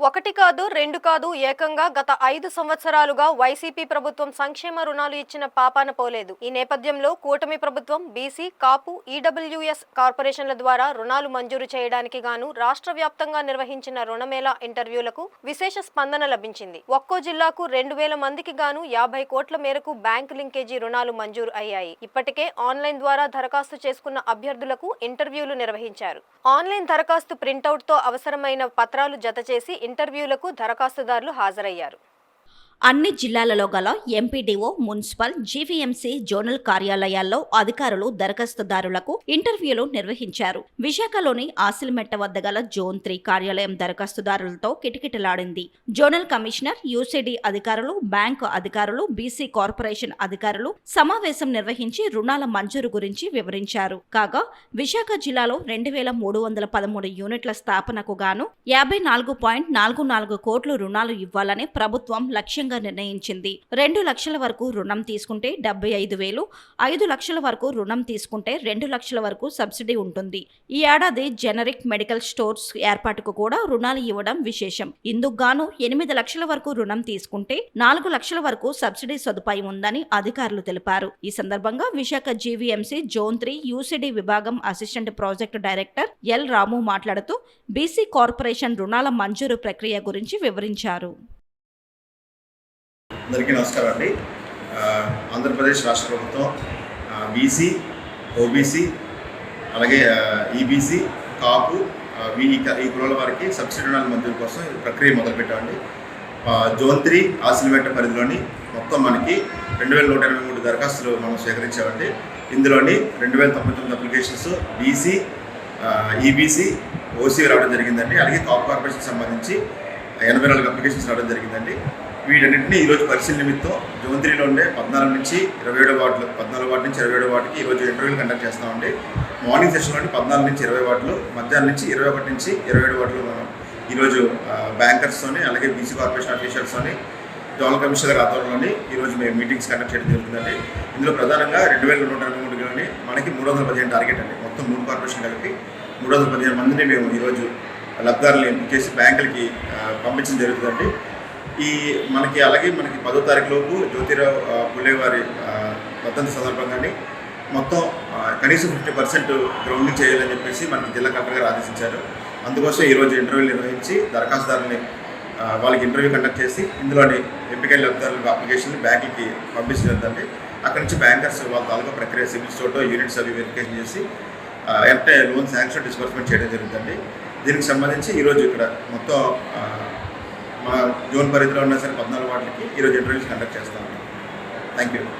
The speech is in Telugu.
ఒకటి కాదు, రెండు కాదు, ఏకంగా గత 5 సంవత్సరాలుగా వైసీపీ ప్రభుత్వం సంక్షేమ రుణాలు ఇచ్చిన పాపాన పోలేదు. ఈ నేపథ్యంలో కూటమి ప్రభుత్వం బీసీ, కాపు, ఈడబ్ల్యూఎస్ కార్పొరేషన్ల ద్వారా రుణాలు మంజూరు చేయడానికి గాను రాష్ట్ర వ్యాప్తంగా నిర్వహించిన రుణమేళా ఇంటర్వ్యూలకు విశేష స్పందన లభించింది. ఒక్కో జిల్లాకు 2000 మందికి గాను 50 కోట్ల మేరకు బ్యాంకు లింకేజీ రుణాలు మంజూరు అయ్యాయి. ఇప్పటికే ఆన్లైన్ ద్వారా దరఖాస్తు చేసుకున్న అభ్యర్థులకు ఇంటర్వ్యూలు నిర్వహించారు. ఆన్లైన్ దరఖాస్తు ప్రింటౌట్ తో అవసరమైన పత్రాలు జతచేసి ఇంటర్వ్యూలకు దరఖాస్తుదారులు హాజరయ్యారు. అన్ని జిల్లాలలో గల ఎంపీడీఓ, మున్సిపల్, జీవీఎంసీ జోనల్ కార్యాలయాల్లో అధికారులు దరఖాస్తుదారులకు ఇంటర్వ్యూలు నిర్వహించారు. విశాఖలోని ఆసిల్మెట్ట వద్ద గల జోన్ 3 కార్యాలయం దరఖాస్తుదారులతో కిటకిటలాడింది. జోనల్ కమిషనర్, యూసీడీ అధికారులు, బ్యాంకు అధికారులు, బీసీ కార్పొరేషన్ అధికారులు సమావేశం నిర్వహించి రుణాల మంజూరు గురించి వివరించారు. కాగా విశాఖ జిల్లాలో 2313 యూనిట్ల స్థాపనకు గాను 54.44 కోట్లు రుణాలు ఇవ్వాలని ప్రభుత్వం లక్ష్యంగా నిర్ణయించింది. 2 లక్షల వరకు రుణం తీసుకుంటే 75,000, 5 లక్షల వరకు రుణం తీసుకుంటే 2 లక్షల వరకు సబ్సిడీ ఉంటుంది. ఈ ఏడాది జెనరిక్ మెడికల్ స్టోర్స్ ఏర్పాటుకు కూడా రుణాలు ఇవ్వడం విశేషం. ఇందుకు గాను 8 లక్షల వరకు రుణం తీసుకుంటే 4 లక్షల వరకు సబ్సిడీ సదుపాయం ఉందని అధికారులు తెలిపారు. ఈ సందర్భంగా విశాఖ జీవీఎంసీ జోన్ 3 యూసీడీ విభాగం అసిస్టెంట్ ప్రాజెక్టు డైరెక్టర్ ఎల్ రాము మాట్లాడుతూ బీసీ కార్పొరేషన్ రుణాల మంజూరు ప్రక్రియ గురించి వివరించారు. అందరికీ నమస్కారం అండి. ఆంధ్రప్రదేశ్ రాష్ట్ర ప్రభుత్వం బీసీ, ఓబీసీ, అలాగే ఈబీసీ, కాపు, ఈ కులాల వారికి సబ్సిడీ రుణాల మంజూరు కోసం ప్రక్రియ మొదలుపెట్టామండి. జోన్ 3 ఆసిల్మెట్ట పరిధిలోని మొత్తం మనకి 2183 దరఖాస్తులు మనం స్వీకరించామండి. ఇందులోని 2099 అప్లికేషన్స్ బీసీ, ఈబీసీ, ఓసీ రావడం జరిగిందండి. అలాగే కాపు కార్పొరేషన్ సంబంధించి 84 అప్లికేషన్స్ రావడం జరిగిందండి. వీటన్నింటినీ ఈరోజు పరిశీలన నిమిత్తం జోన్ 3లో ఉండే 14 నుంచి 27 వార్డులు, 14 వార్డు నుంచి 27 వార్డుకి ఈరోజు ఇంటర్వ్యూలు కండక్ట్ చేస్తామండి. మార్నింగ్ సెషన్లోని 14 నుంచి 20 వార్డులు, మధ్యాహ్నం నుంచి 21 నుంచి 27 వార్డులు మనం ఈరోజు బ్యాంకర్స్తోని, అలాగే బీసీ కార్పొరేషన్ అఫీషియల్స్తోని, జోనల్ కమిషనర్ ఆధ్వర్యంలోని ఈరోజు మేము మీటింగ్స్ కండక్ట్ చేయడం జరుగుతుందండి. ఇందులో ప్రధానంగా 2223లోని మనకి 315 టార్గెట్ అండి. మొత్తం 3 కార్పొరేషన్ కలిపి 315 మందిని మేము ఈరోజు లబ్ధారులు ఎంపిక చేసి బ్యాంకులకి పంపించడం జరుగుతుందండి. మనకి 10వ తారీఖు లోపు జ్యోతిరావు పులే వారి వర్ధంతి సందర్భంగానే మొత్తం కనీసం 50% గ్రౌండింగ్ చేయాలని చెప్పేసి మనకి జిల్లా కలెక్టర్ గారు ఆదేశించారు. అందుకోసం ఈరోజు ఇంటర్వ్యూలు నిర్వహించి దరఖాస్తుదారుని వాళ్ళకి ఇంటర్వ్యూ కండక్ట్ చేసి ఇందులోని ఎంపికైన లబ్ధారుల అప్లికేషన్ బ్యాంకులకి పంపించలేదండి. అక్కడి నుంచి బ్యాంకర్స్ వాళ్ళ తాలూకా ప్రక్రియ సిబిల్ స్టోర్లో యూనిట్స్ అవి వెరిఫికేషన్ చేసి అంటే లోన్ శాంక్షన్ డిస్బర్స్మెంట్ చేయడం జరుగుతుంది. దీనికి సంబంధించి ఈరోజు ఇక్కడ మొత్తం మా జోన్ పరిధిలో ఉన్న సరే 14 వార్డులకి ఈరోజు ఇంటర్వ్యూస్ కండక్ట్ చేస్తాము. Thank you.